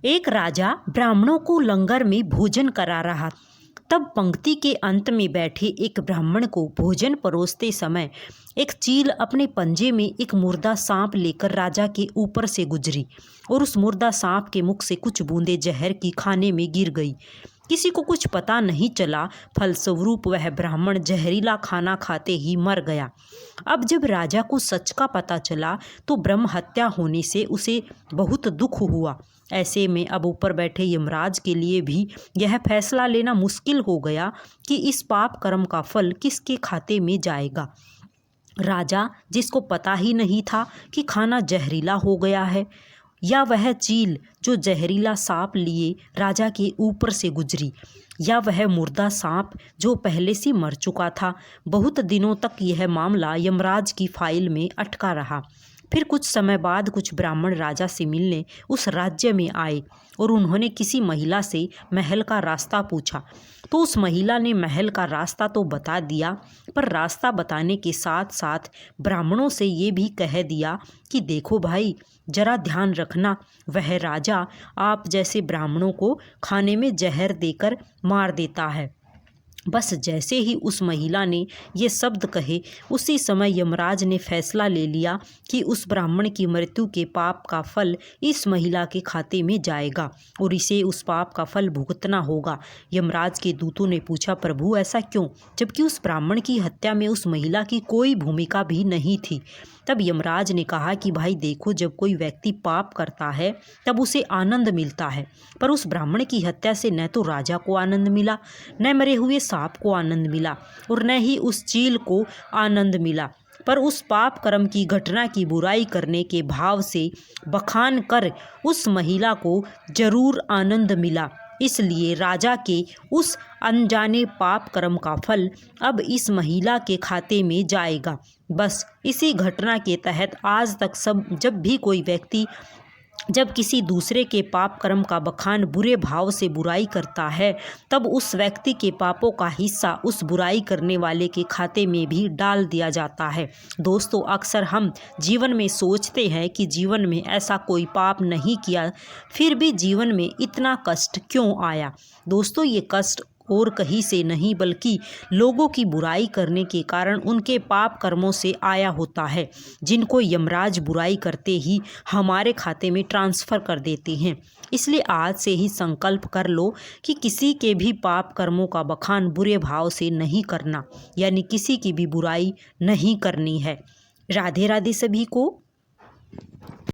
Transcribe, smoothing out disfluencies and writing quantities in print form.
एक राजा ब्राह्मणों को लंगर में भोजन करा रहा। तब पंक्ति के अंत में बैठे एक ब्राह्मण को भोजन परोसते समय एक चील अपने पंजे में एक मुर्दा सांप लेकर राजा के ऊपर से गुजरी और उस मुर्दा सांप के मुख से कुछ बूंदें जहर की खाने में गिर गई। किसी को कुछ पता नहीं चला, फलस्वरूप वह ब्राह्मण जहरीला खाना खाते ही मर गया। अब जब राजा को सच का पता चला तो ब्रह्म हत्या होने से उसे बहुत दुख हुआ। ऐसे में अब ऊपर बैठे यमराज के लिए भी यह फैसला लेना मुश्किल हो गया कि इस पाप कर्म का फल किसके खाते में जाएगा। राजा, जिसको पता ही नहीं था कि खाना जहरीला हो गया है, या वह चील जो जहरीला सांप लिए राजा के ऊपर से गुजरी, या वह मुर्दा सांप जो पहले से मर चुका था। बहुत दिनों तक यह मामला यमराज की फाइल में अटका रहा। फिर कुछ समय बाद कुछ ब्राह्मण राजा से मिलने उस राज्य में आए और उन्होंने किसी महिला से महल का रास्ता पूछा। तो उस महिला ने महल का रास्ता तो बता दिया, पर रास्ता बताने के साथ साथ ब्राह्मणों से ये भी कह दिया कि देखो भाई, जरा ध्यान रखना, वह राजा आप जैसे ब्राह्मणों को खाने में जहर देकर मार देता है। बस जैसे ही उस महिला ने ये शब्द कहे, उसी समय यमराज ने फैसला ले लिया कि उस ब्राह्मण की मृत्यु के पाप का फल इस महिला के खाते में जाएगा और इसे उस पाप का फल भुगतना होगा। यमराज के दूतों ने पूछा, प्रभु ऐसा क्यों, जबकि उस ब्राह्मण की हत्या में उस महिला की कोई भूमिका भी नहीं थी। तब यमराज ने कहा कि भाई देखो, जब कोई व्यक्ति पाप करता है तब उसे आनंद मिलता है, पर उस ब्राह्मण की हत्या से न तो राजा को आनंद मिला, न मरे हुए सांप को आनंद मिला और न ही उस चील को आनंद मिला, पर उस पाप कर्म की घटना की बुराई करने के भाव से बखान कर उस महिला को जरूर आनंद मिला। इसलिए राजा के उस अनजाने पाप कर्म का फल अब इस महिला के खाते में जाएगा। बस इसी घटना के तहत आज तक जब भी कोई व्यक्ति जब किसी दूसरे के पाप कर्म का बखान बुरे भाव से बुराई करता है, तब उस व्यक्ति के पापों का हिस्सा उस बुराई करने वाले के खाते में भी डाल दिया जाता है। दोस्तों, अक्सर हम जीवन में सोचते हैं कि जीवन में ऐसा कोई पाप नहीं किया, फिर भी जीवन में इतना कष्ट क्यों आया। दोस्तों, ये कष्ट और कहीं से नहीं बल्कि लोगों की बुराई करने के कारण उनके पाप कर्मों से आया होता है, जिनको यमराज बुराई करते ही हमारे खाते में ट्रांसफ़र कर देते हैं। इसलिए आज से ही संकल्प कर लो कि किसी के भी पाप कर्मों का बखान बुरे भाव से नहीं करना, यानी किसी की भी बुराई नहीं करनी है। राधे राधे सभी को।